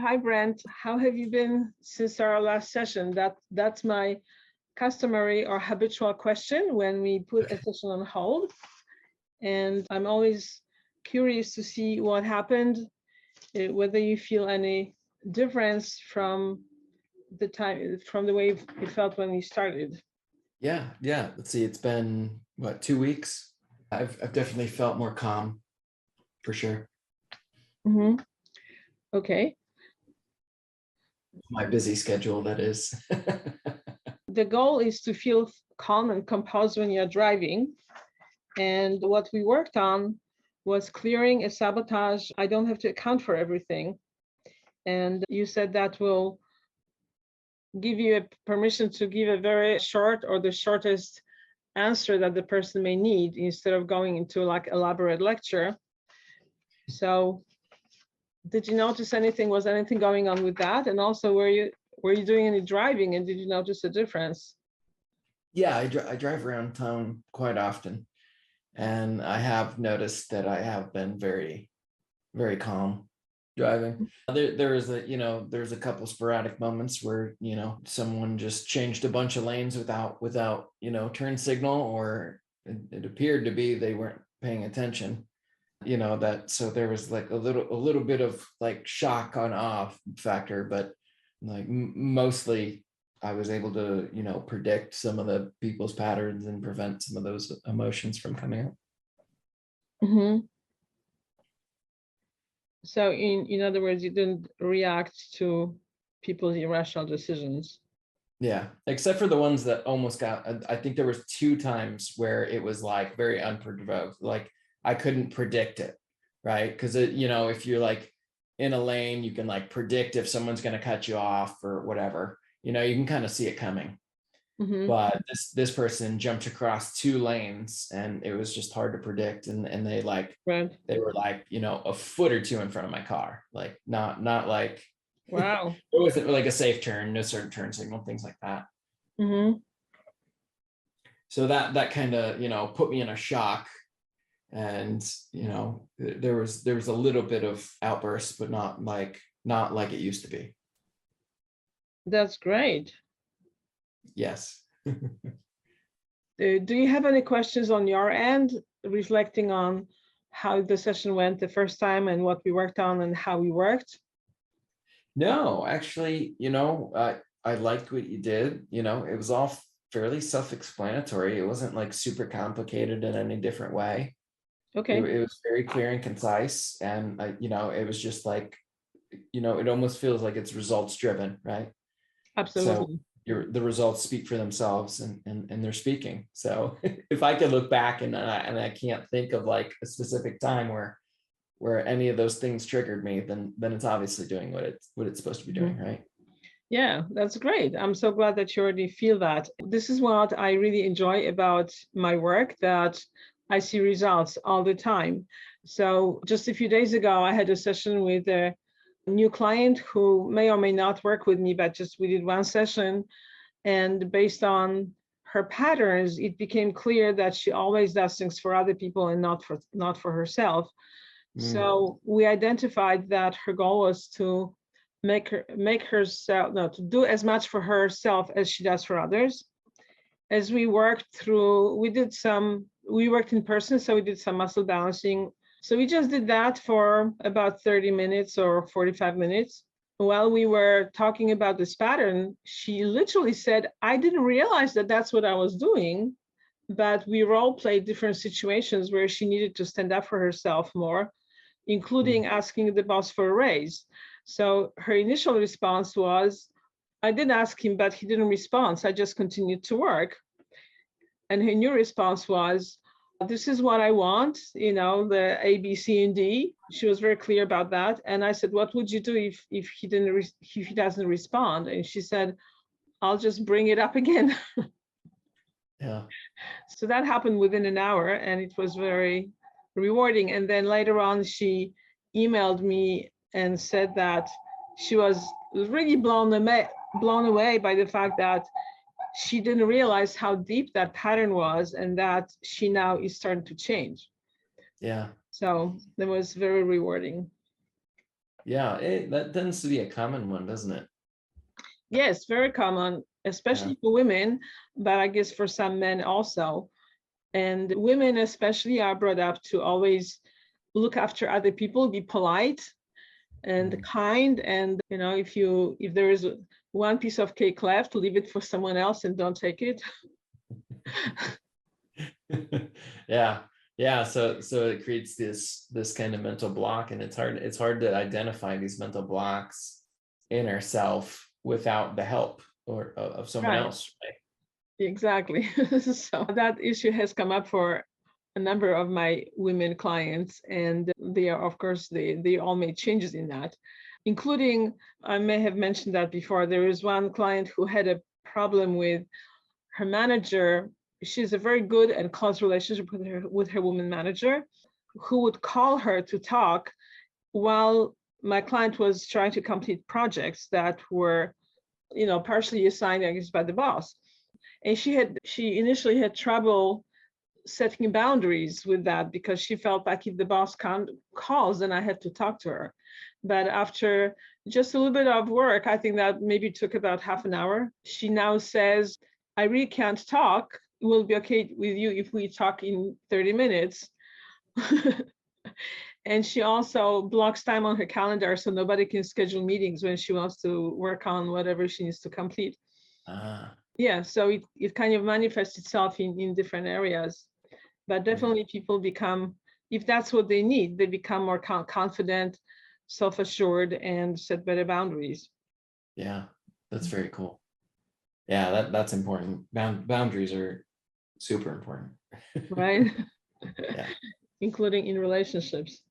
Hi, Brent. How have you been since our last session? That's my customary or habitual question when we put a session on hold. And I'm always curious to see what happened, whether you feel any difference from the way you felt when we started. Yeah. Let's see. It's been what, 2 weeks? I've definitely felt more calm, for sure. Mm-hmm. Okay. My busy schedule, that is. The goal is to feel calm and composed when you're driving. And what we worked on was clearing a sabotage. I don't have to account for everything. And you said that will give you a permission to give a very short or the shortest answer that the person may need instead of going into like elaborate lecture. So did you notice anything? Was anything going on with that? And also, were you doing any driving, and did you notice a difference? Yeah, I drive around town quite often, and I have noticed that I have been very, very calm driving. There's a couple sporadic moments where, someone just changed a bunch of lanes without turn signal, or it appeared to be they weren't paying attention. So there was like a little bit of like shock on off factor, but like mostly I was able to predict some of the people's patterns and prevent some of those emotions from coming up. Mm-hmm. So in other words, you didn't react to people's irrational decisions. Yeah, except for the ones that almost got, I think there was 2 times where it was like very unprovoked, like I couldn't predict it, right? Because if you're like in a lane, you can like predict if someone's going to cut you off or whatever, you can kind of see it coming. Mm-hmm. But this person jumped across 2 lanes, and it was just hard to predict, and they were like a foot or 2 in front of my car, like not like, Wow. it wasn't like a safe turn, no certain turn signal, things like that. Mm-hmm. So that kind of put me in a shock, and there was a little bit of outbursts, but not like it used to be. That's great. Yes. Do you have any questions on your end, reflecting on how the session went the first time and what we worked on and how we worked? No, actually, I liked what you did. It was all fairly self-explanatory. It wasn't like super complicated in any different way. Okay. It was very clear and concise, and it was just like, it almost feels like it's results driven, right? Absolutely. So the results speak for themselves, and they're speaking. So if I could look back and I can't think of like a specific time where any of those things triggered me, then it's obviously doing what it's supposed to be doing, right? Yeah, that's great. I'm so glad that you already feel that. This is what I really enjoy about my work, that I see results all the time. So just a few days ago, I had a session with a new client who may or may not work with me, but just we did one session. And based on her patterns, it became clear that she always does things for other people and not for herself. So we identified that her goal was to make herself, no, to do as much for herself as she does for others. As we worked through, we worked in person, so we did some muscle balancing. So we just did that for about 30 minutes or 45 minutes. While we were talking about this pattern, she literally said, I didn't realize that that's what I was doing, but we role played different situations where she needed to stand up for herself more, including asking the boss for a raise. So her initial response was, I did ask him, but he didn't respond. So I just continued to work. And her new response was, this is what I want, the A, B, C, and D. She was very clear about that. And I said, what would you do if he doesn't respond? And she said, I'll just bring it up again. Yeah. So that happened within an hour, and it was very rewarding. And then later on, she emailed me and said that she was really blown away by the fact that she didn't realize how deep that pattern was, and that she now is starting to change. Yeah. So that was very rewarding. Yeah, that tends to be a common one, doesn't it? Yes, very common, Yeah. especially for women, but I guess for some men also. And women especially are brought up to always look after other people, be polite and Mhm. kind. And if there is one piece of cake left, leave it for someone else and don't take it. Yeah. Yeah. So it creates this kind of mental block, and it's hard to identify these mental blocks in ourself without the help or of someone Right. else, right? Exactly. So that issue has come up for a number of my women clients, and they are, of course, they all made changes in that, including, I may have mentioned that before, there is one client who had a problem with her manager. She's a very good and close relationship with her woman manager, who would call her to talk while my client was trying to complete projects that were, partially assigned, I guess, by the boss. And she initially had trouble setting boundaries with that because she felt like if the boss calls, then I had to talk to her. But after just a little bit of work, I think that maybe took about half an hour, she now says, I really can't talk. It will be okay with you if we talk in 30 minutes. And she also blocks time on her calendar so nobody can schedule meetings when she wants to work on whatever she needs to complete. Ah, Yeah, so it kind of manifests itself in different areas. But yeah. definitely people become, if that's what they need, they become more confident, self-assured, and set better boundaries. Yeah. That's very cool. Yeah, that's important. Boundaries are super important. Right? Yeah. Including in relationships.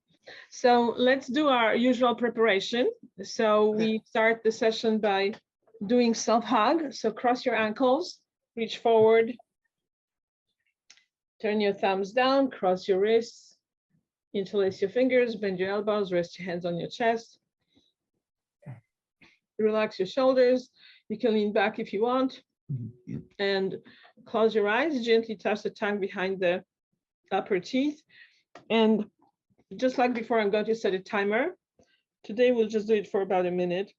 So let's do our usual preparation. So Okay. we start the session by doing self-hug. So cross your ankles, reach forward, turn your thumbs down, cross your wrists, interlace your fingers, bend your elbows, rest your hands on your chest. Relax your shoulders. You can lean back if you want. And close your eyes. Gently touch the tongue behind the upper teeth. And just like before, I'm going to set a timer. Today, we'll just do it for about a minute.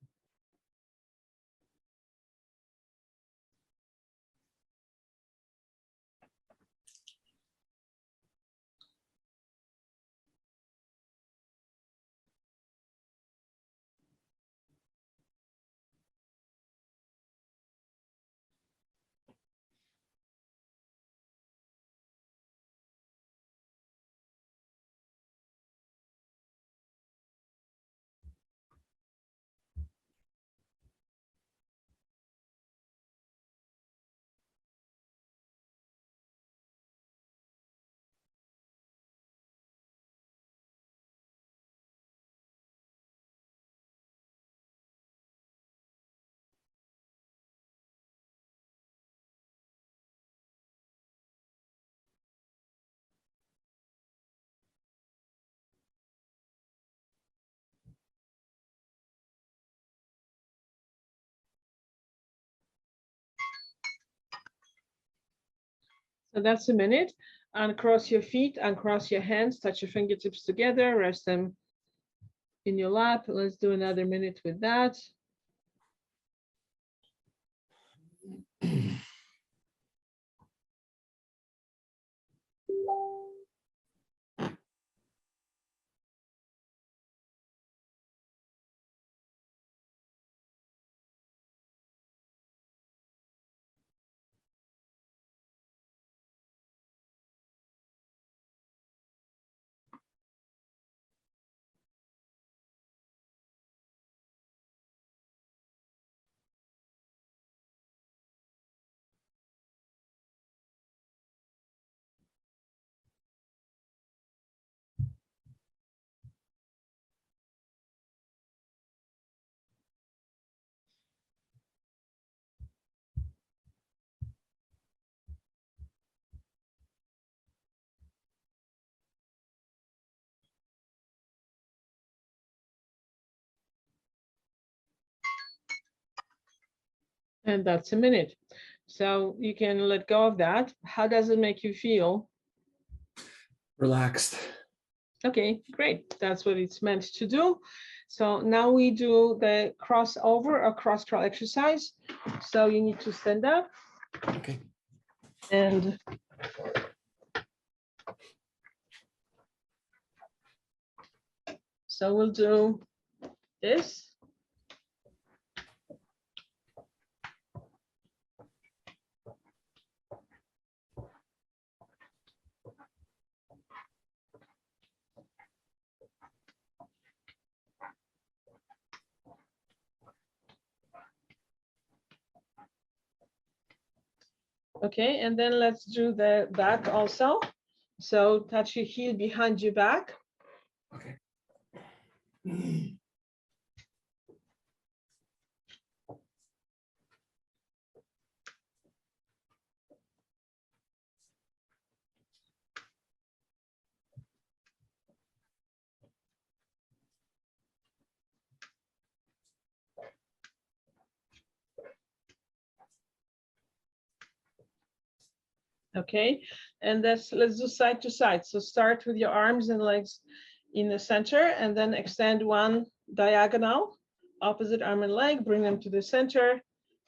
So that's a minute. Uncross your feet, uncross your hands, touch your fingertips together, rest them in your lap. Let's do another minute with that. And that's a minute. So you can let go of that. How does it make you feel? Relaxed. Okay, great. That's what it's meant to do. So now we do the crossover or cross crawl exercise. So you need to stand up. Okay. And so we'll do this. Okay, and then let's do the back also. So touch your heel behind your back. Okay. Okay, and let's do side to side. So start with your arms and legs in the center, and then extend one diagonal, opposite arm and leg, bring them to the center,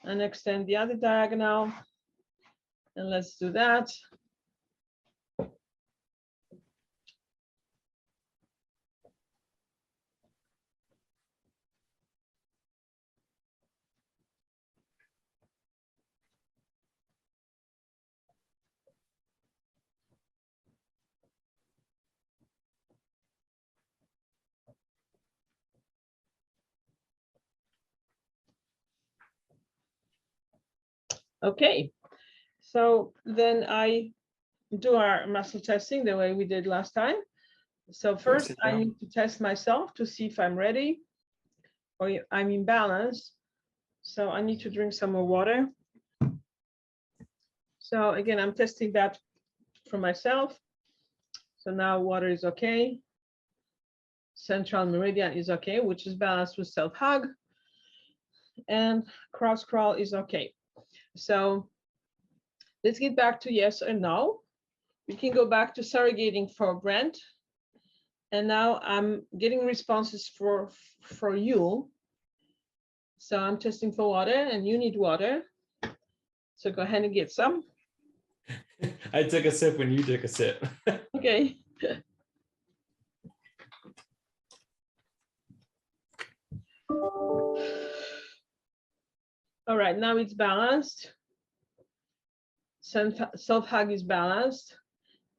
and extend the other diagonal. And let's do that. Okay, so then I do our muscle testing the way we did last time. So first I need to test myself to see if I'm ready or I'm in balance. So I need to drink some more water. So again, I'm testing that for myself. So now water is okay. Central meridian is okay, which is balanced with self-hug. And cross crawl is okay. So let's get back to yes or no. We can go back to surrogating for Brent. And now I'm getting responses for you. So I'm testing for water and you need water. So go ahead and get some. I took a sip when you took a sip. Okay. All right, now it's balanced. Self-hug is balanced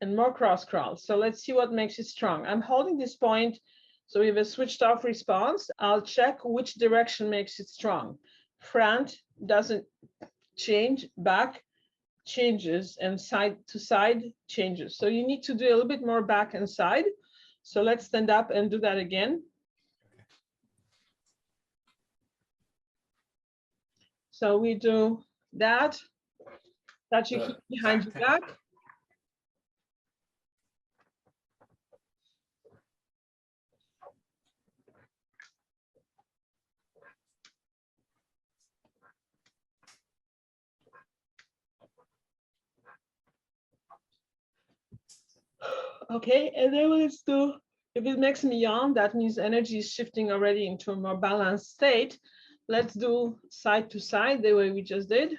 and more cross crawl. So let's see what makes it strong. I'm holding this point. So we have a switched off response. I'll check which direction makes it strong. Front doesn't change, back changes, and side to side changes. So you need to do a little bit more back and side. So let's stand up and do that again. So we do that. Touch your heel behind your back. Okay, and then let's do, if it makes me yawn, that means energy is shifting already into a more balanced state. Let's do side to side the way we just did.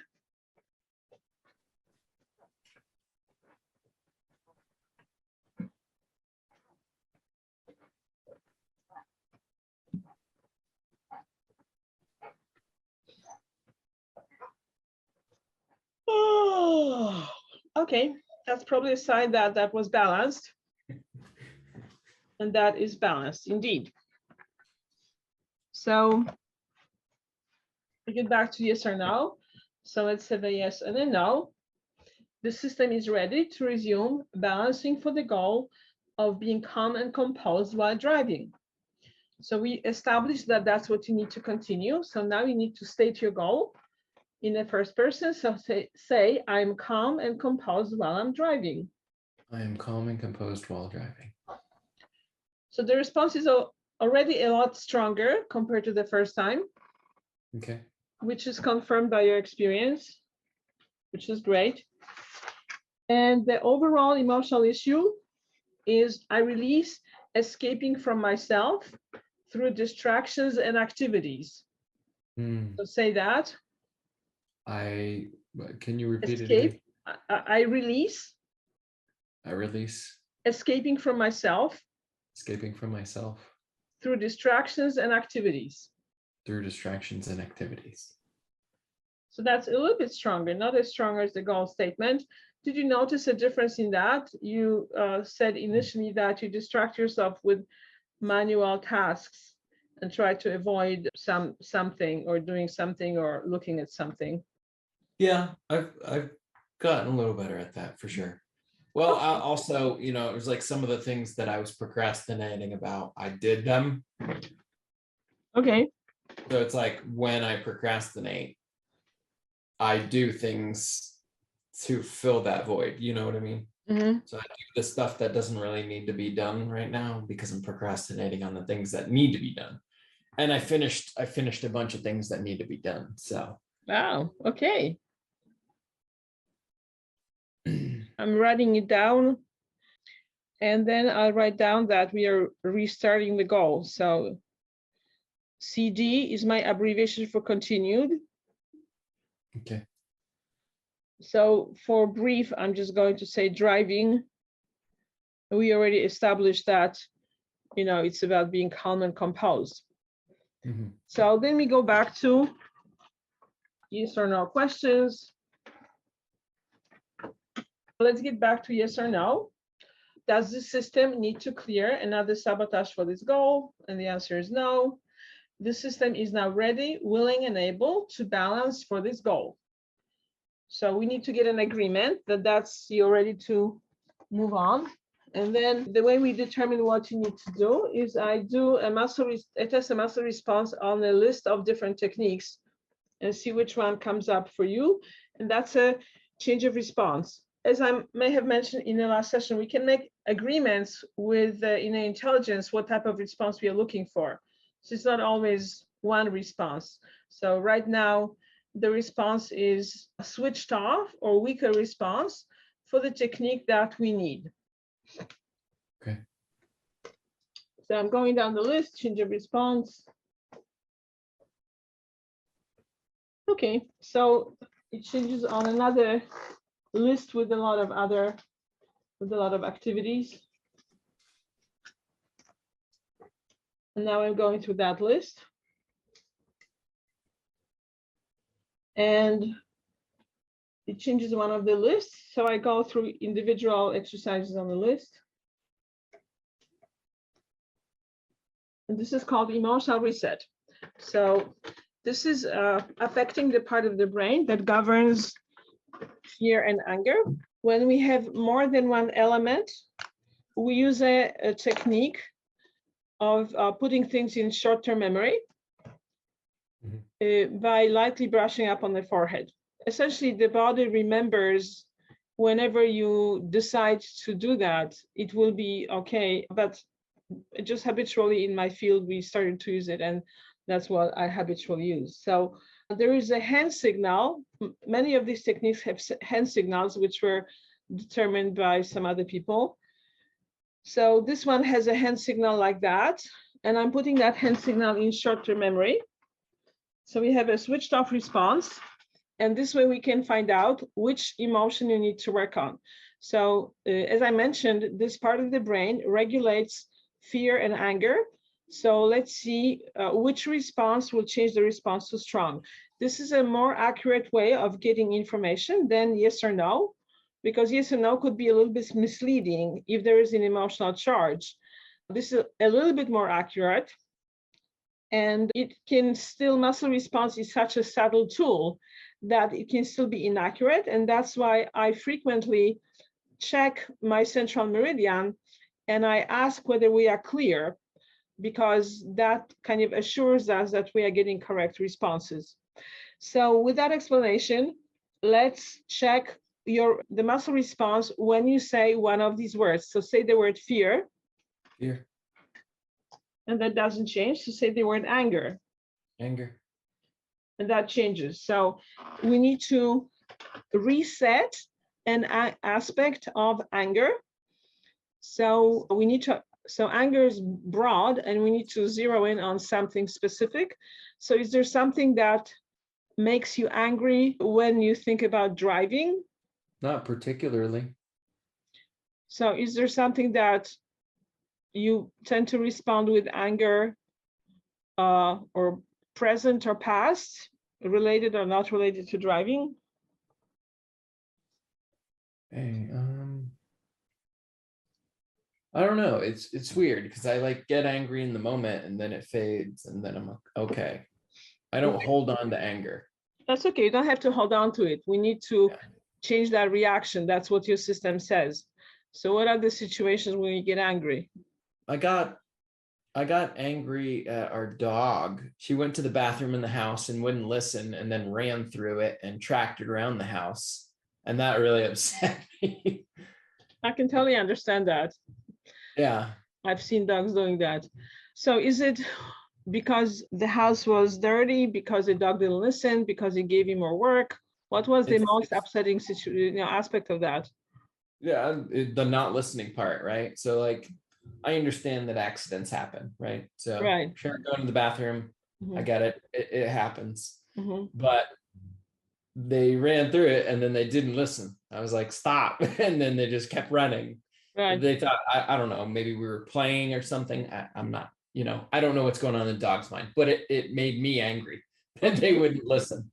Oh, okay, that's probably a side that was balanced. And that is balanced indeed. So we get back to yes or no. So let's have a yes and a no. The system is ready to resume balancing for the goal of being calm and composed while driving. So we established that that's what you need to continue. So now you need to state your goal in the first person. So say I'm calm and composed while I'm driving. I am calm and composed while driving. So the response is already a lot stronger compared to the first time. Okay. Which is confirmed by your experience, which is great. And the overall emotional issue is I release escaping from myself through distractions and activities. So say that. Can you repeat it Escape. again? I release. I release. Escaping from myself. Escaping from myself. Through distractions and activities. Through distractions and activities. So that's a little bit stronger, not as strong as the goal statement. Did you notice a difference in that? You said initially that you distract yourself with manual tasks and try to avoid something or doing something or looking at something. Yeah, I've gotten a little better at that for sure. Well, I also, it was like some of the things that I was procrastinating about, I did them. Okay. So it's like when I procrastinate, I do things to fill that void. You know what I mean? Mm-hmm. So I do the stuff that doesn't really need to be done right now because I'm procrastinating on the things that need to be done. And I finished a bunch of things that need to be done. So wow, okay. I'm writing it down. And then I'll write down that we are restarting the goal. So CD is my abbreviation for continued. okay. So for brief, I'm just going to say driving. We already established that, it's about being calm and composed. Mm-hmm. So then we go back to yes or no questions. Let's get back to yes or no. Does the system need to clear another sabotage for this goal? And the answer is no. The system is now ready, willing, and able to balance for this goal. So we need to get an agreement that that's you're ready to move on. And then the way we determine what you need to do is I test a muscle response on a list of different techniques and see which one comes up for you. And that's a change of response. As I may have mentioned in the last session, we can make agreements with inner intelligence what type of response we are looking for. So it's not always one response. So right now, the response is a switched off or weaker response for the technique that we need. Okay. So I'm going down the list, change of response. Okay, so it changes on another list with a lot of activities. And now I'm going through that list. And it changes one of the lists. So I go through individual exercises on the list. And this is called emotional reset. So this is affecting the part of the brain that governs fear and anger. When we have more than one element, we use a technique of putting things in short-term memory by lightly brushing up on the forehead. Essentially, the body remembers whenever you decide to do that, it will be okay. But just habitually in my field, we started to use it, and that's what I habitually use. So there is a hand signal. Many of these techniques have hand signals, which were determined by some other people. So this one has a hand signal like that, and I'm putting that hand signal in short-term memory. So we have a switched off response, and this way we can find out which emotion you need to work on. So as I mentioned, this part of the brain regulates fear and anger. So let's see which response will change the response to strong. This is a more accurate way of getting information than yes or no, because yes or no could be a little bit misleading if there is an emotional charge. This is a little bit more accurate. And it can still, muscle response is such a subtle tool that it can still be inaccurate. And that's why I frequently check my central meridian and I ask whether we are clear, because that kind of assures us that we are getting correct responses. So with that explanation, let's check the muscle response when you say one of these words. So say the word fear. Fear. And that doesn't change. So say the word anger. Anger. And that changes. So we need to reset an aspect of anger. So we need to So anger is broad and we need to zero in on something specific. So is there something that makes you angry when you think about driving? Not particularly. So is there something that you tend to respond with anger or present or past, related or not related to driving? Hey, I don't know. It's weird because I like get angry in the moment and then it fades and then I'm like, okay. I don't hold on to anger. That's okay. You don't have to hold on to it. We need to Yeah. change that reaction. That's what your system says. So what are the situations when you get angry? I got angry at our dog. She went to the bathroom in the house and wouldn't listen and then ran through it and tracked it around the house. And that really upset me. I can totally understand that. Yeah. I've seen dogs doing that. So is it because the house was dirty, because the dog didn't listen, because it gave you more work? What was the most upsetting aspect of that? Yeah, the not listening part, right? So like I understand that accidents happen, right? So Right. Sharon going to the bathroom, I get it. It happens. But they ran through it and then they didn't listen. I was like, stop. And then they just kept running. Right. They thought, I don't know, maybe we were playing or something. I'm not, I don't know what's going on in the dog's mind, but it made me angry that they wouldn't listen.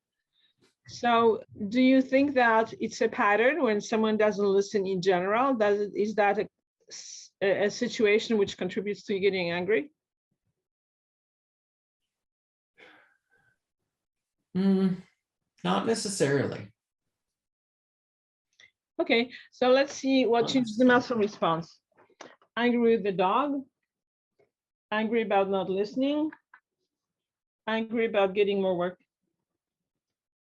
So do you think that it's a pattern when someone doesn't listen in general? Is that a situation which contributes to you getting angry? Not necessarily. Okay, so let's see what changes the muscle response. Angry with the dog, angry about not listening, angry about getting more work.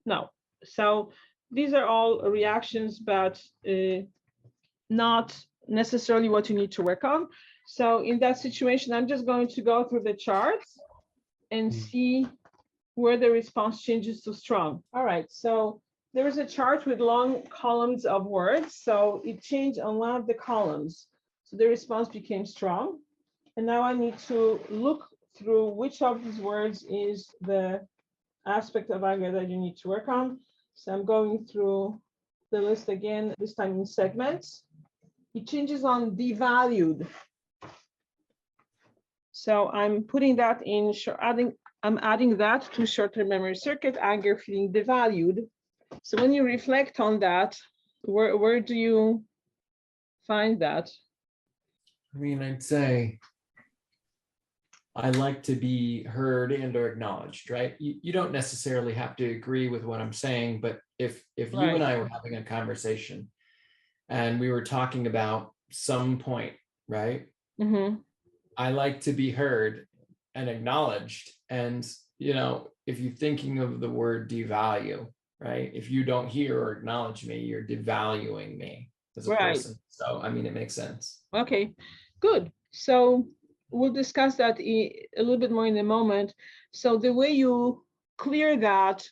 No. So these are all reactions, but not necessarily what you need to work on. So in that situation, I'm just going to go through the charts and see where the response changes to strong. All right, so there is a chart with long columns of words. So it changed on one of the columns. So the response became strong. And now I need to look through which of these words is the aspect of anger that you need to work on. So I'm going through the list again, this time in segments. It changes on devalued. So I'm putting that in, I'm adding that to short-term memory circuit, anger feeling devalued. So when you reflect on that, where do you find that? I mean, I'd say I like to be heard and or acknowledged, right? You don't necessarily have to agree with what I'm saying, but if you and I were having a conversation and we were talking about some point, right? I like to be heard and acknowledged. And, if you're thinking of the word devalue, right? If you don't hear or acknowledge me, you're devaluing me as a person. So, I mean, it makes sense. Okay, good. So we'll discuss that a little bit more in a moment. So the way you clear that,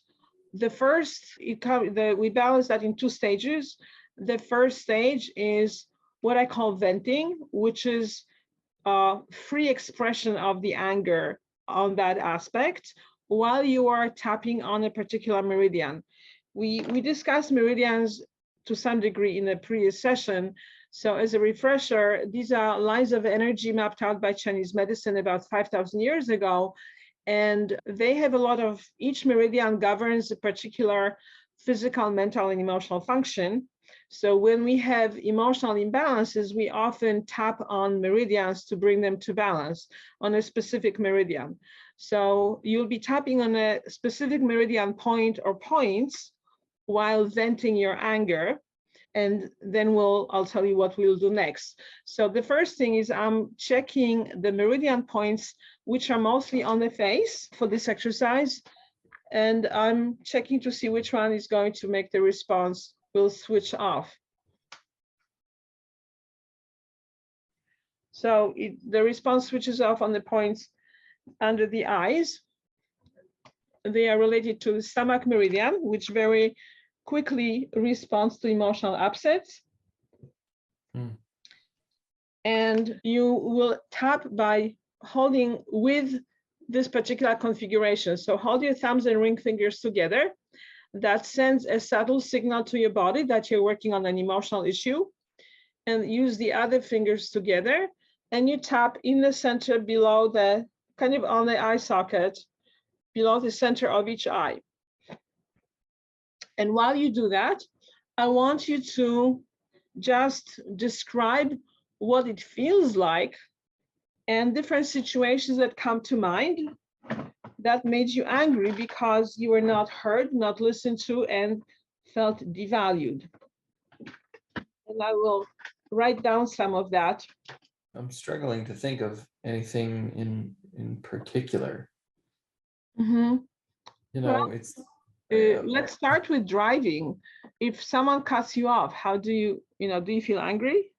we balance that in two stages. The first stage is what I call venting, which is free expression of the anger on that aspect while you are tapping on a particular meridian. We discussed meridians to some degree in a previous session. So as a refresher, these are lines of energy mapped out by Chinese medicine about 5,000 years ago. And they have a lot of, each meridian governs a particular physical, mental, and emotional function. So when we have emotional imbalances, we often tap on meridians to bring them to balance on a specific meridian. So you'll be tapping on a specific meridian point or points while venting your anger. And then I'll tell you what we'll do next. So the first thing is I'm checking the meridian points, which are mostly on the face for this exercise. And I'm checking to see which one is going to make the response will switch off. So the response switches off on the points under the eyes. They are related to the stomach meridian, which very quickly responds to emotional upsets. And you will tap by holding with this particular configuration. So hold your thumbs and ring fingers together. That sends a subtle signal to your body that you're working on an emotional issue. And use the other fingers together. And you tap in the center below the, kind of on the eye socket, below the center of each eye. And while you do that, I want you to just describe what it feels like and different situations that come to mind that made you angry because you were not heard, not listened to, and felt devalued. And I will write down some of that. I'm struggling to think of anything in particular. Mm-hmm. You know, Well, it's let's start with driving. If someone cuts you off, how do you feel angry?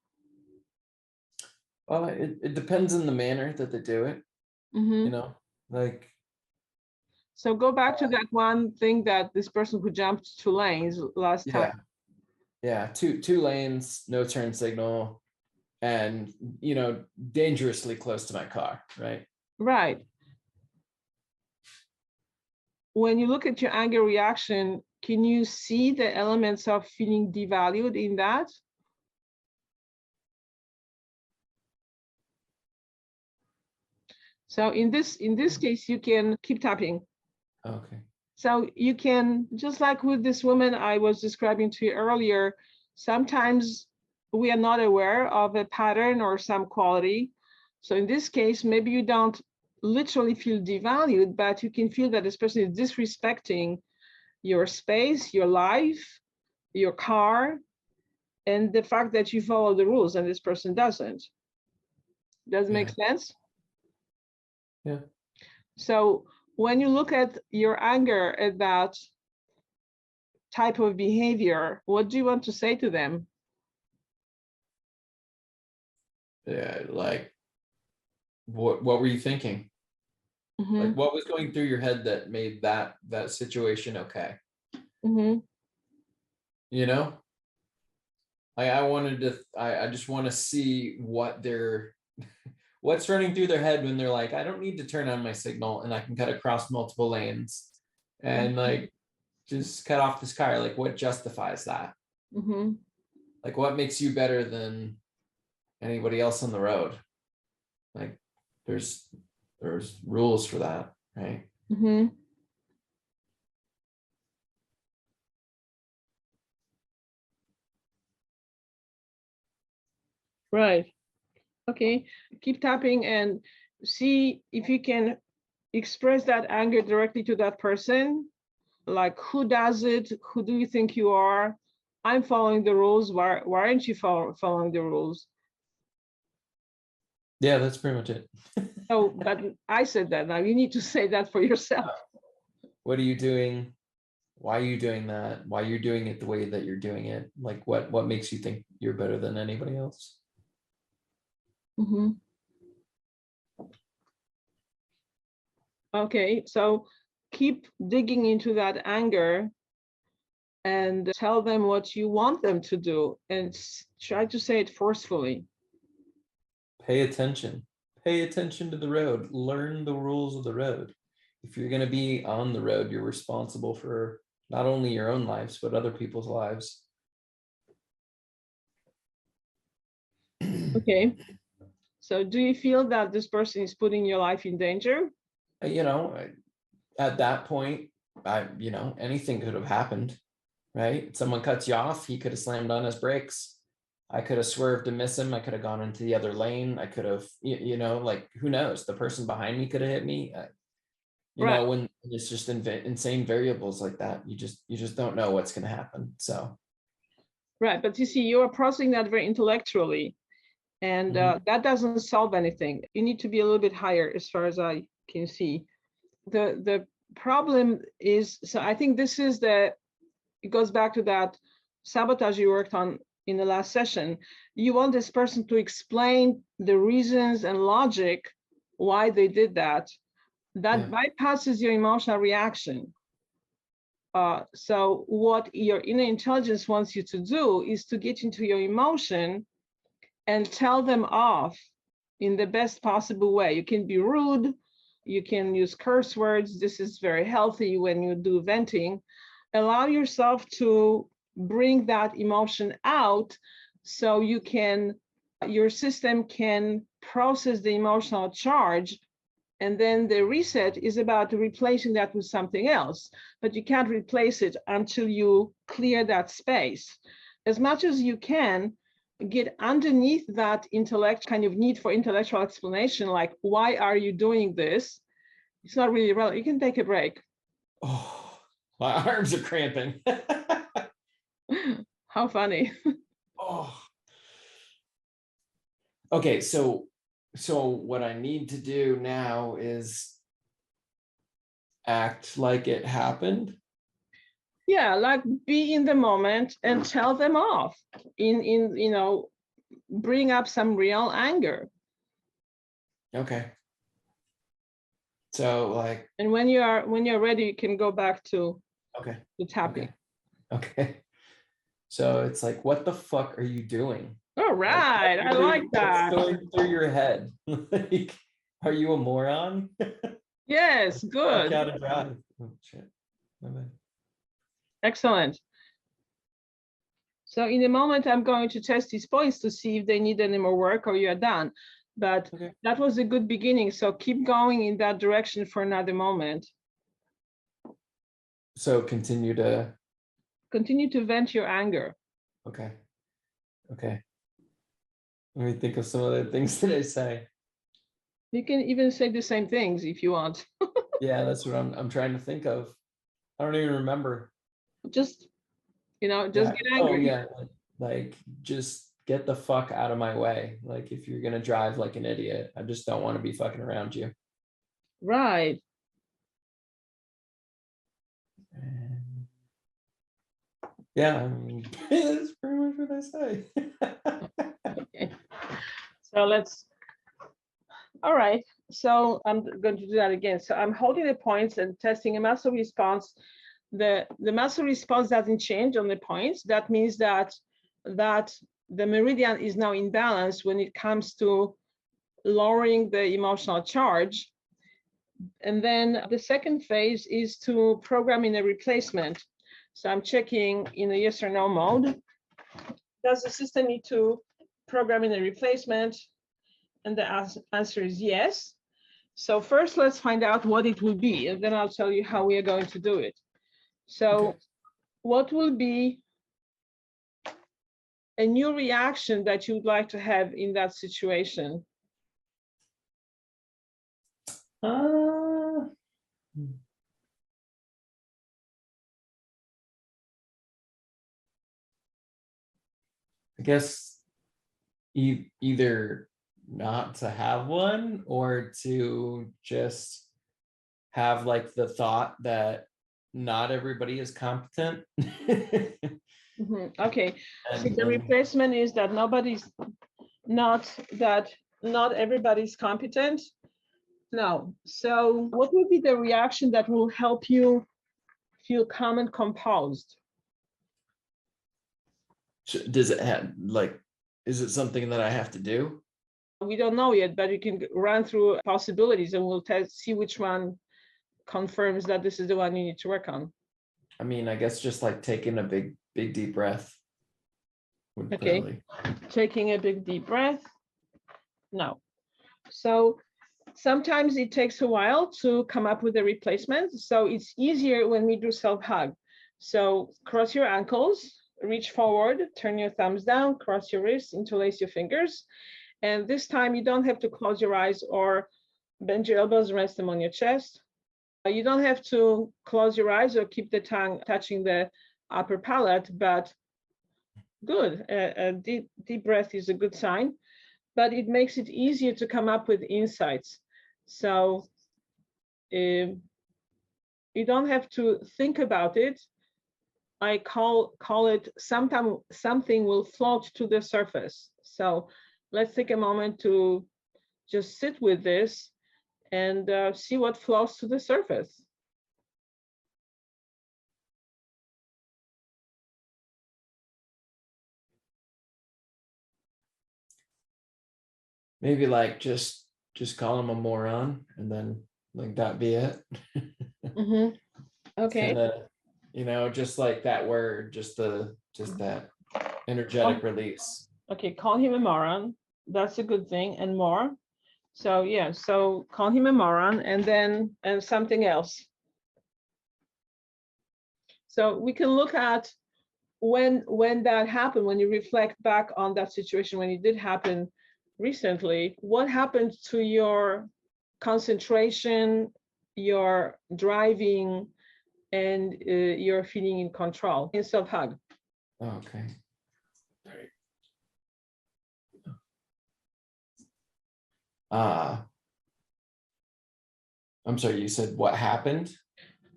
well, it depends on the manner that they do it. Mm-hmm. You know, like, So go back to that one thing that this person who jumped 2 lanes last time. Yeah, two lanes, no turn signal, and dangerously close to my car, right? Right. When you look at your anger reaction, can you see the elements of feeling devalued in that? So in this case, you can keep tapping. Okay. So you can, just like with this woman I was describing to you earlier, sometimes we are not aware of a pattern or some quality. So in this case, maybe you don't literally feel devalued, but you can feel that this person is disrespecting your space, your life, your car, and the fact that you follow the rules and this person doesn't. Does it make sense? Yeah. So when you look at your anger at that type of behavior, what do you want to say to them? Yeah, like, what were you thinking? Mm-hmm. Like, what was going through your head that made that situation okay? Mm-hmm. You know, I just want to see what's running through their head when they're like, I don't need to turn on my signal and I can cut across multiple lanes and like just cut off this car. Like, what justifies that? Mm-hmm. Like, what makes you better than anybody else on the road? Like, there's rules for that, right? Mm-hmm. Right. Okay. Keep tapping and see if you can express that anger directly to that person. Like, who does it? Who do you think you are? I'm following the rules. Why aren't you following the rules? Yeah, that's pretty much it. Oh, but I said that. Now you need to say that for yourself. What are you doing? Why are you doing that? Why you're doing it the way that you're doing it? Like, what makes you think you're better than anybody else? Mm-hmm. Okay, so keep digging into that anger and tell them what you want them to do and try to say it forcefully. Pay attention. Pay attention to the road. Learn the rules of the road. If you're going to be on the road, you're responsible for not only your own lives, but other people's lives. Okay. So do you feel that this person is putting your life in danger? At that point, anything could have happened, right? Someone cuts you off, he could have slammed on his brakes. I could have swerved to miss him. I could have gone into the other lane. I could have, like, who knows? The person behind me could have hit me. Right. When it's just insane variables like that, you just don't know what's going to happen. So. Right, but you see, you are processing that very intellectually, and that doesn't solve anything. You need to be a little bit higher, as far as I can see. The problem is, so I think this is it goes back to that sabotage you worked on in the last session. You want this person to explain the reasons and logic why they did that. That bypasses your emotional reaction. So what your inner intelligence wants you to do is to get into your emotion and tell them off in the best possible way. You can be rude, you can use curse words. This is very healthy when you do venting. Allow yourself to bring that emotion out so your system can process the emotional charge, and then the reset is about replacing that with something else. But you can't replace it until you clear that space. As much as you can, get underneath that kind of need for intellectual explanation, like, why are you doing this? It's not really relevant. You can take a break. Oh, my arms are cramping. How funny. Oh. Okay, so what I need to do now is act like it happened. Yeah, like be in the moment and tell them off. Bring up some real anger. Okay. So like, and when you're ready, you can go back to okay, the tapping. Okay. So it's like, what the fuck are you doing? All right, I like that. What's going through your head? Like, are you a moron? Yes, good. How to drive. Oh shit. My bad. Excellent. So in a moment, I'm going to test these points to see if they need any more work or you're done. But Okay. that was a good beginning. So keep going in that direction for another moment. So continue to vent your anger. Okay. Okay. Let me think of some other things that I say. You can even say the same things if you want. Yeah, that's what I'm trying to think of. I don't even remember. Just get angry. Oh yeah, like just get the fuck out of my way. Like if you're gonna drive like an idiot, I just don't want to be fucking around you. Right. Yeah, I mean, that's pretty much what I say. Okay. So all right. So I'm going to do that again. So I'm holding the points and testing a muscle response. The muscle response doesn't change on the points. That means that the meridian is now in balance when it comes to lowering the emotional charge. And then the second phase is to program in a replacement. So I'm checking in a yes or no mode. Does the system need to program in a replacement? And the answer is yes. So first, let's find out what it will be, and then I'll tell you how we are going to do it. So Okay. what will be a new reaction that you would like to have in that situation? I guess either not to have one or to just have like the thought that not everybody is competent. Okay, so the and replacement is that not everybody's competent. No. So what will be the reaction that will help you feel calm and composed? does it have like, is it something that I have to do? We don't know yet, but you can run through possibilities and we'll see which one confirms that this is the one you need to work on. I mean, I guess just like taking a big deep breath would Okay. probably. Taking a big deep breath. No. So sometimes it takes a while to come up with a replacement. So it's easier when we do self-hug. So cross your ankles, reach forward, turn your thumbs down, cross your wrists, interlace your fingers. And this time you don't have to close your eyes or bend your elbows, rest them on your chest. You don't have to close your eyes or keep the tongue touching the upper palate, but good. A deep breath is a good sign, but it makes it easier to come up with insights. So you don't have to think about it. I call it something will float to the surface. So let's take a moment to just sit with this and see what floats to the surface. maybe like just call him a moron, and then like that be it. Mm-hmm. Okay. Kind of, just like that word, just that energetic release. Okay, call him a moron. That's a good thing. And more. So yeah, so call him a moron, and then and something else. So we can look at when that happened, when you reflect back on that situation, when it did happen recently, what happened to your concentration, your driving, and your feeling in control? In self-hug. Okay. All right. I'm sorry, you said what happened?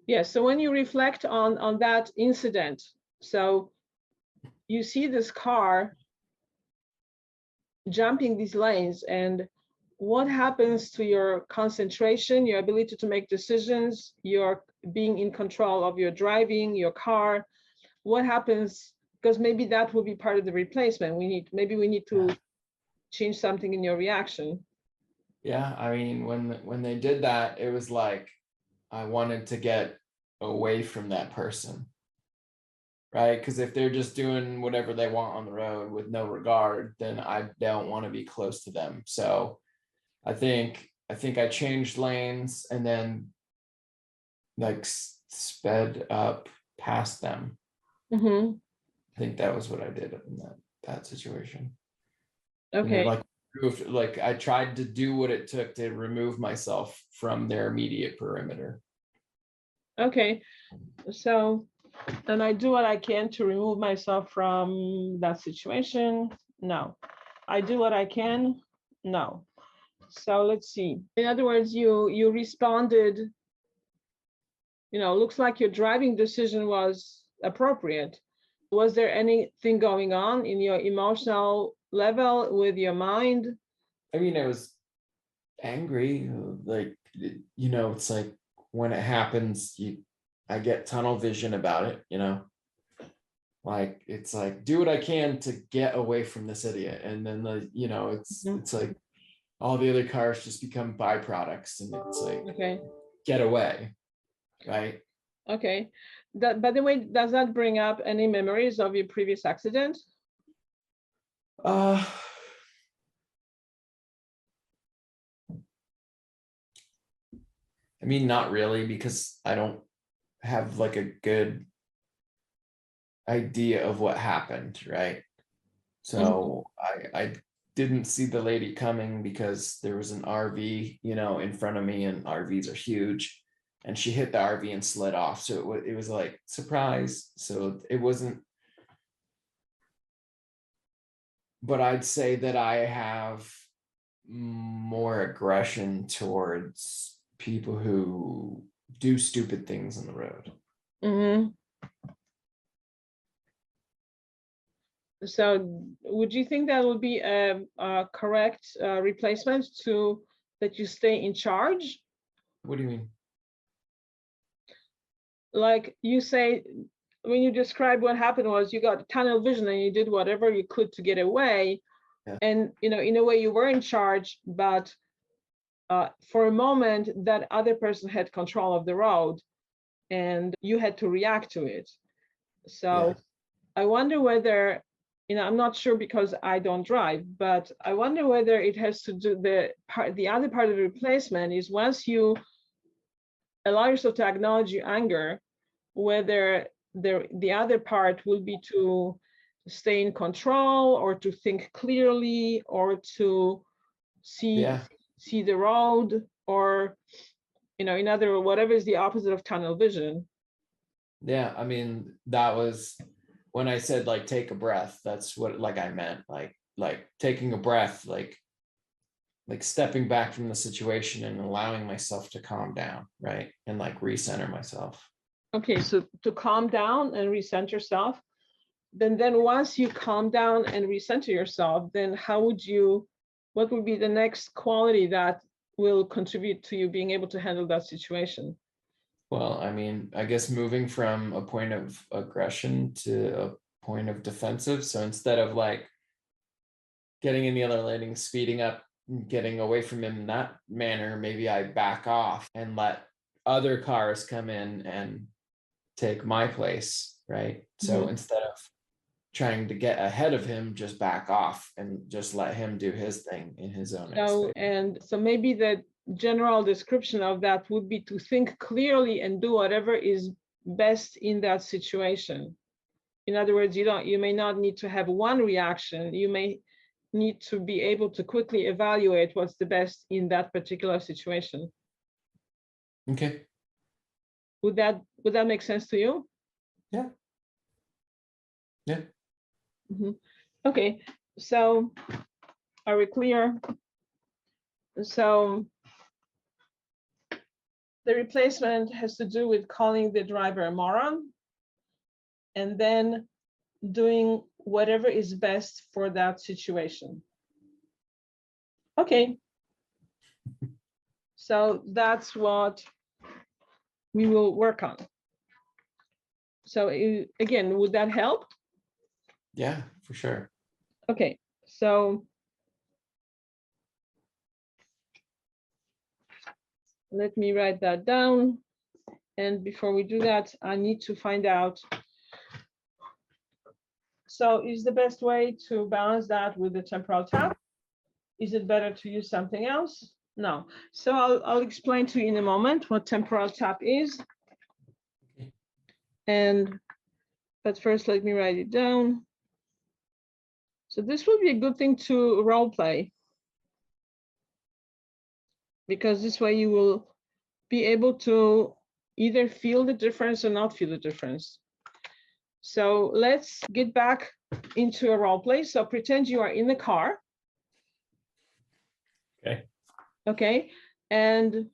Yes, so when you reflect on that incident, so you see this car jumping these lanes, and what happens to your concentration, your ability to make decisions, your being in control of your driving, your car? What happens? Because maybe that will be part of the replacement. Maybe we need to change something in your reaction. Yeah, I mean, when they did that, it was like I wanted to get away from that person, right? Because if they're just doing whatever they want on the road with no regard, then I don't want to be close to them. So I think I changed lanes and then like sped up past them. Mm-hmm. I think that was what I did in that situation. Okay. Like I tried to do what it took to remove myself from their immediate perimeter. Okay. So, and I do what I can to remove myself from that situation. No. I do what I can. No. So let's see. In other words, you responded, looks like your driving decision was appropriate. Was there anything going on in your emotional level with your mind? I mean, I was angry, like, it's like when it happens, I get tunnel vision about it, like it's like do what I can to get away from this idiot, and then it's like all the other cars just become byproducts, and it's like Okay. get away, right? Okay. That, by the way, does that bring up any memories of your previous accident? I mean, not really, because I don't have like a good idea of what happened, right? So I didn't see the lady coming because there was an RV, in front of me, and RVs are huge, and she hit the RV and slid off. So it was like surprise. So it wasn't, but I'd say that I have more aggression towards people who do stupid things on the road. Mm-hmm. So would you think that would be a correct replacement to that you stay in charge? What do you mean? Like you say, when you describe what happened was you got tunnel vision and you did whatever you could to get away. Yeah. And, in a way you were in charge, but for a moment that other person had control of the road and you had to react to it. So Yeah. I wonder whether, I'm not sure because I don't drive, but I wonder whether it has to do the other part of the replacement is once you allow yourself to acknowledge your anger, whether the other part will be to stay in control or to think clearly or to see Yeah. see the road, or in other words, whatever is the opposite of tunnel vision. Yeah. I mean, that was when I said like take a breath, that's what like I meant, like taking a breath, like stepping back from the situation and allowing myself to calm down, right? And like recenter myself. Okay, so to calm down and recenter yourself, then once you calm down and recenter yourself, then what would be the next quality that will contribute to you being able to handle that situation? Well, I mean, I guess moving from a point of aggression to a point of defensive. So instead of like getting in the other lane, speeding up getting away from him in that manner, maybe I back off and let other cars come in and take my place, right? So instead of trying to get ahead of him, just back off and just let him do his thing in his own space. And so maybe the general description of that would be to think clearly and do whatever is best in that situation. In other words, you may not need to have one reaction. You may need to be able to quickly evaluate what's the best in that particular situation. Okay. Would that make sense to you? Yeah. Yeah. Okay, so are we clear? So the replacement has to do with calling the driver a moron and then doing whatever is best for that situation. Okay, so that's what we will work on. So again, would that help? Yeah, for sure. Okay, so let me write that down. And before we do that, I need to find out. So is the best way to balance that with the temporal tap? Is it better to use something else? No. So I'll explain to you in a moment what temporal tap is. But first, let me write it down. So this would be a good thing to role play, because this way you will be able to either feel the difference or not feel the difference. So let's get back into a role play. So pretend you are in the car. Okay. Okay. And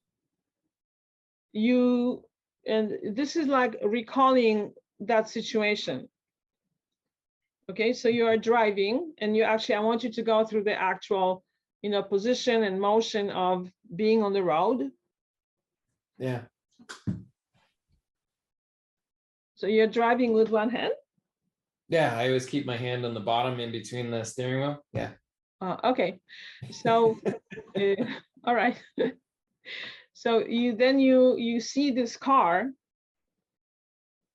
this is like recalling that situation. Okay, so you are driving and I want you to go through the actual, position and motion of being on the road. Yeah. So you're driving with one hand? Yeah, I always keep my hand on the bottom in between the steering wheel. Yeah. Okay, so, all right. So you see this car.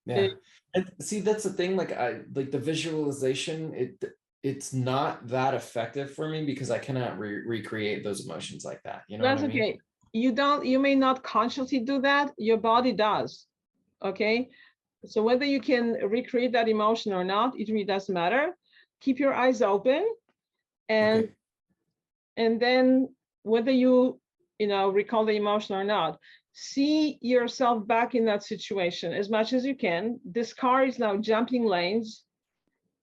Yeah. And see, that's the thing, like the visualization, it's not that effective for me because I cannot recreate those emotions like that. You know That's what I mean? okay. You may not consciously do that, your body does. Okay. So whether you can recreate that emotion or not, it really doesn't matter. Keep your eyes open, and Okay. and then whether you recall the emotion or not, see yourself back in that situation as much as you can. This car is now jumping lanes,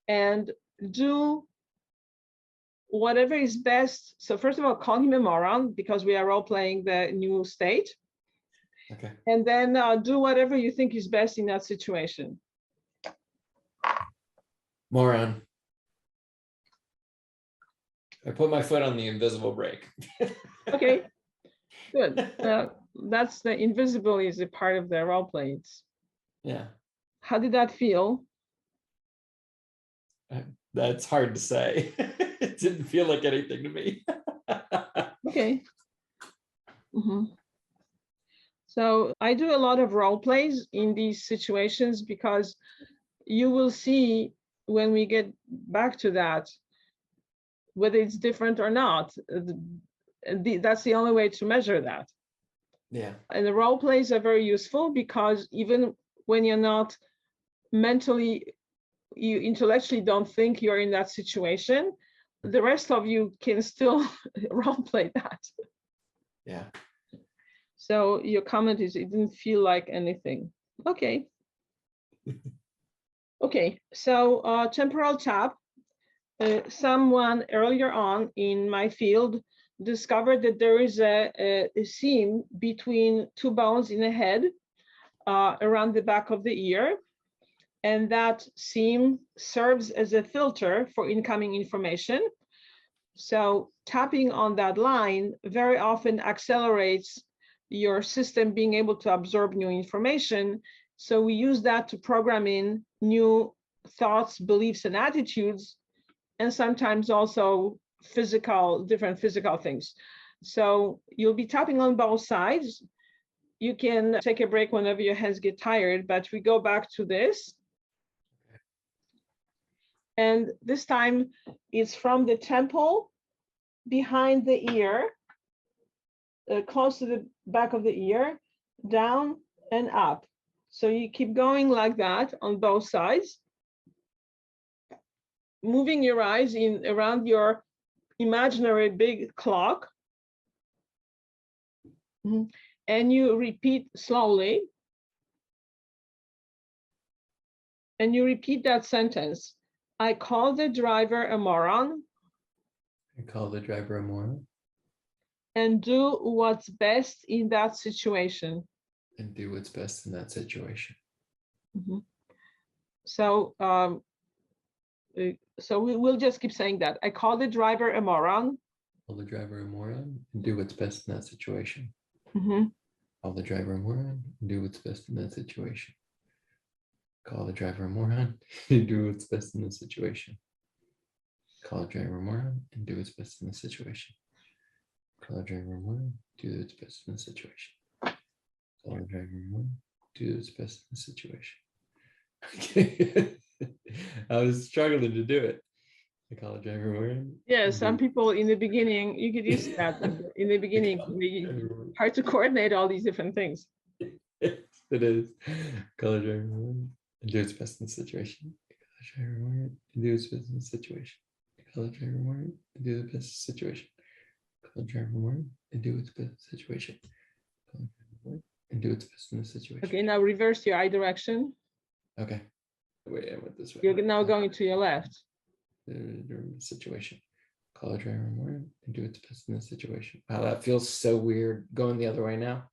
and do whatever is best. So first of all, call him a moron because we are role playing the new state. Okay. And then do whatever you think is best in that situation. Moron. I put my foot on the invisible brake. Okay, good. That's the invisible is a part of the role play. Yeah. How did that feel? That's hard to say. It didn't feel like anything to me. Okay. So I do a lot of role plays in these situations because you will see when we get back to that, whether it's different or not. That's the only way to measure that. Yeah. And the role plays are very useful because even when you're not mentally, you intellectually don't think you're in that situation, the rest of you can still role play that. Yeah. So your comment is it didn't feel like anything. Okay. Okay, so temporal tap. Someone earlier on in my field discovered that there is a seam between two bones in the head around the back of the ear. And that seam serves as a filter for incoming information. So tapping on that line very often accelerates your system being able to absorb new information. So we use that to program in new thoughts, beliefs, and attitudes, and sometimes also different physical things. So you'll be tapping on both sides. You can take a break whenever your hands get tired, but we go back to this. And this time it's from the temple behind the ear, close to the back of the ear, down and up. So you keep going like that on both sides, moving your eyes in around your imaginary big clock. And you repeat slowly. And you repeat that sentence. I call the driver a moron. I call the driver a moron. And do what's best in that situation. And do what's best in that situation. So we will just keep saying that. I call the driver a moron. Call the driver a moron and do what's best in that situation. Call the driver a moron and do what's best in that situation. Call the driver a moron and do what's best in the situation. Call the driver a moron and do what's best in the situation. Call the driver a moron, do what's best in the situation. Call the driver a moron, do what's best in the situation. Okay. I was struggling to do it. I call the driver a moron. Yeah, some people in the beginning, you get used to that. In the beginning, hard to coordinate all these different things. It is. Call the driver a moron and do what's best in the situation. Call the driver a moron and do what's best in the situation. Call the driver a moron and do the best situation. Call the driver a moron and do what's best in the situation. Call the driver a moron and do what's best in the situation. Okay, now reverse your eye direction. Okay. Wait, I went this way. You're now going to your left. The situation. Call the driver a moron and do what's best in the situation. Wow, that feels so weird. Going the other way now.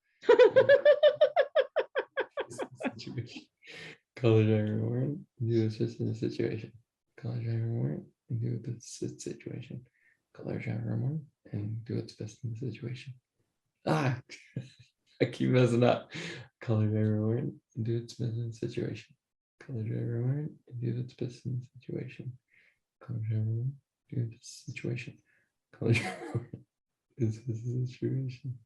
Call the driver a moron and do what's best in the situation. Call the driver a moron and do what's best in the situation. Call the driver a moron and do what's best in the situation. Ah, I keep messing up. Call the driver a moron and do what's best in the situation. Call the driver a moron and do what's best in the situation. Call the driver a moron, do this situation. Call the driver a moron, do this situation.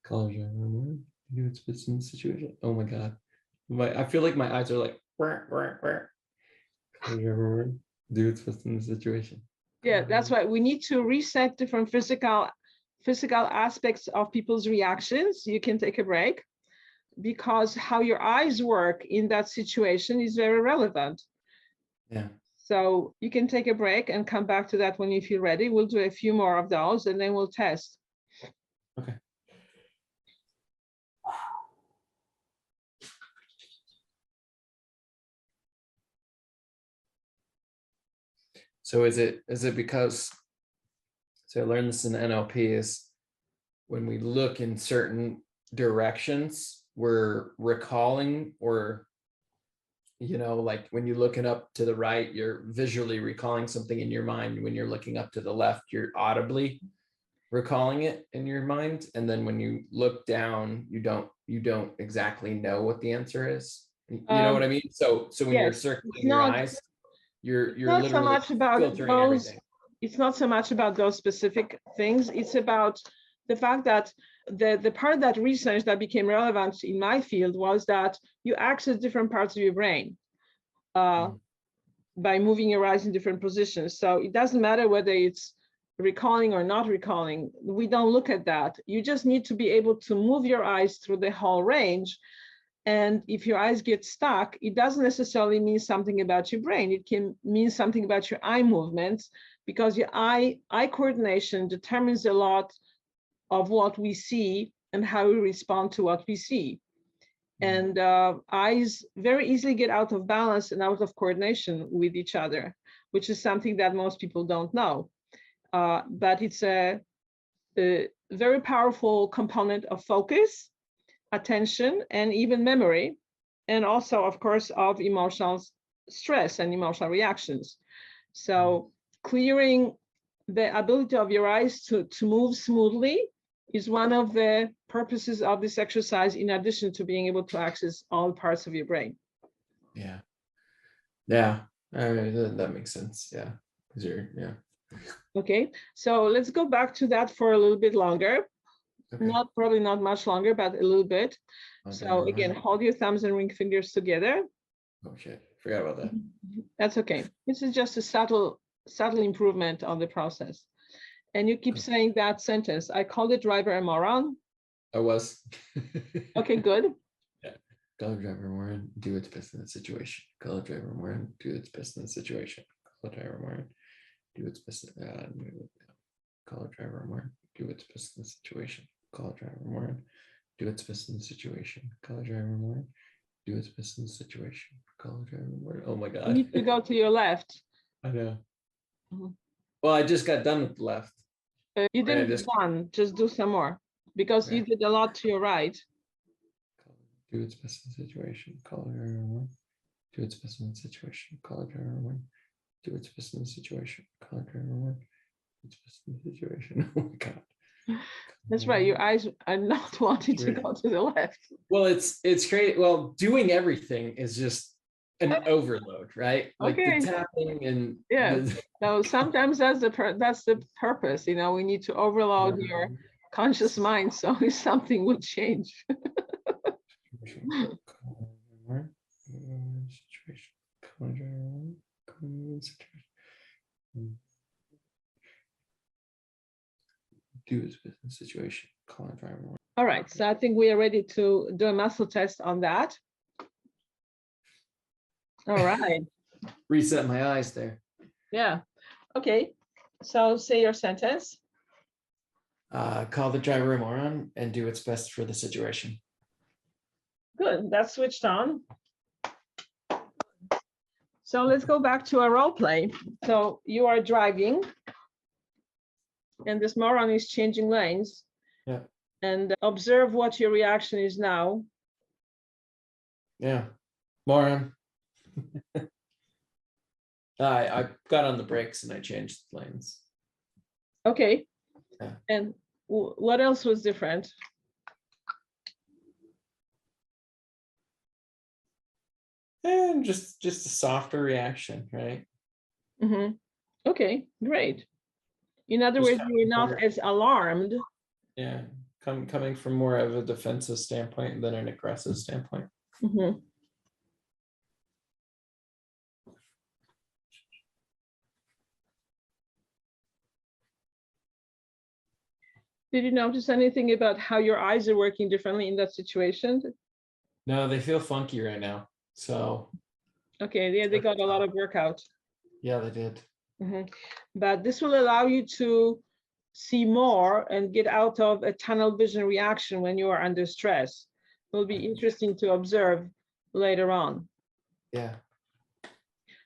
Call the driver a moron, do what's best in the situation. Oh my God. I feel like my eyes are like, wah, wah, wah. Call the driver a moron, do what's best in the situation. Yeah, that's why we need to reset different physical aspects of people's reactions. You can take a break because how your eyes work in that situation is very relevant. Yeah. So you can take a break and come back to that when you feel ready. We'll do a few more of those and then we'll test. Okay. So is it because, so I learned this in NLP, is when we look in certain directions, we're recalling, or, like when you're looking up to the right, you're visually recalling something in your mind. When you're looking up to the left, you're audibly recalling it in your mind. And then when you look down, you don't exactly know what the answer is. You know what I mean? So when you're circling your eyes, you're literally so much about filtering everything. It's not so much about those specific things. It's about the fact that the part of that research that became relevant in my field was that you access different parts of your brain by moving your eyes in different positions. So it doesn't matter whether it's recalling or not recalling. We don't look at that. You just need to be able to move your eyes through the whole range. And if your eyes get stuck, it doesn't necessarily mean something about your brain. It can mean something about your eye movements, because your eye coordination determines a lot of what we see and how we respond to what we see. And eyes very easily get out of balance and out of coordination with each other, which is something that most people don't know. But it's a very powerful component of focus, attention, and even memory, and also, of course, of emotional stress and emotional reactions. So clearing the ability of your eyes to move smoothly is one of the purposes of this exercise, in addition to being able to access all parts of your brain. Yeah. That makes sense. Yeah. Okay, so let's go back to that for a little bit longer. Okay. Probably not much longer, but a little bit. I'll So drive again, around. hold your thumbs and ring fingers together. Oh shit, forgot about that. That's okay. This is just a subtle improvement on the process. And you keep saying that sentence. I called the driver a moron. I was. Okay, good. Yeah. Call the driver more and do its best in the situation. Call the driver more and do its best in the situation. Call the driver more and do its best. Call the driver more. Do its best in the situation. Call the driver more and do its best in the situation. Call the driver more. Do its best in the situation. Call the driver more. Oh my You god. need to go to your left. I know. Mhm. Well, I just got done with the left. You Right, I didn't just get done. Just do some more because you right. did a lot to your right. Do its best in the situation. Call the driver more. Do its best in the situation. Call the driver more. Do its best in the situation. Call the driver more. Do its best in the situation. Oh my god. That's right. Your eyes are not wanting to Right. go to the left. Well, it's great. Well, doing everything is just an overload, right? Like the Okay. tapping and Yeah. the So sometimes that's the purpose. You know, we need to overload your conscious mind so something will change. Do his business situation. Call a driver more. All right. So I think we are ready to do a muscle test on that. All right. Reset my eyes there. Yeah. Okay. So say your sentence. Call the driver a moron and do its best for the situation. Good. That's switched on. So let's go back to a role play. So you are driving and this moron is changing lanes. Yeah. And observe what your reaction is now. Yeah. Moron. I got on the brakes and I changed lanes. Okay. Yeah. And what else was different? And just a softer reaction, right? Mm-hmm. Okay, great. In other Just words, you're not as alarmed. yeah, coming from more of a defensive standpoint than an aggressive standpoint. Mm-hmm. Did you notice anything about how your eyes are working differently in that situation? No, they feel funky right now. So Okay, yeah, they got a lot of workout. yeah, they did. Mm-hmm. But this will allow you to see more and get out of a tunnel vision reaction when you are under stress. It will be interesting to observe later on. Yeah.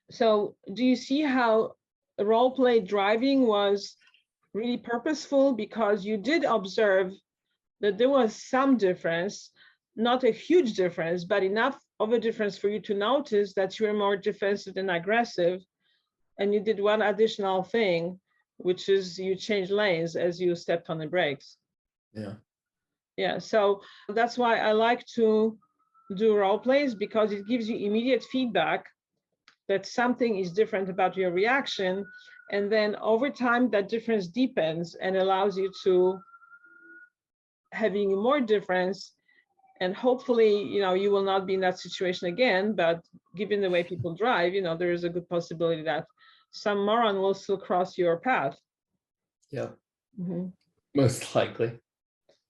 So do you see how role play driving was really purposeful because you did observe that there was some difference, not a huge difference, but enough of a difference for you to notice that you were more defensive than aggressive. And you did one additional thing, which is you changed lanes as you stepped on the brakes. Yeah. Yeah, so that's why I like to do role plays because it gives you immediate feedback that something is different about your reaction. And then over time, that difference deepens and allows you to having more difference. And hopefully, you will not be in that situation again, but given the way people drive, there is a good possibility that some moron will still cross your path. Yeah. Mm-hmm. Most likely.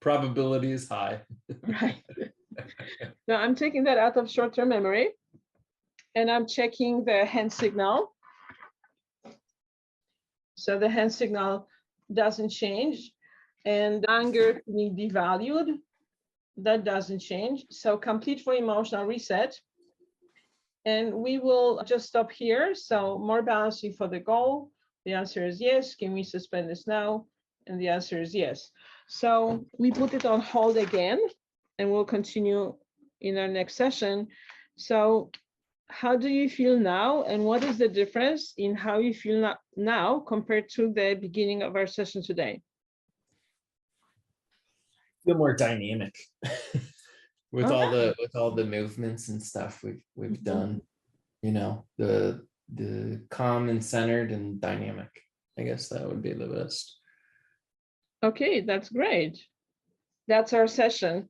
Probability is high. Right. Now I'm taking that out of short-term memory and I'm checking the hand signal. So the hand signal doesn't change and anger to be devalued. That doesn't change. So complete for emotional reset. And we will just stop here. So more balancing for the goal. The answer is yes. Can we suspend this now? And the answer is yes. So we put it on hold again, and we'll continue in our next session. So how do you feel now? And what is the difference in how you feel now compared to the beginning of our session today? Feel more dynamic with Okay. all the movements and stuff we've Mhm. done. The calm and centered and dynamic. I guess that would be the best. Okay, that's great. That's our session.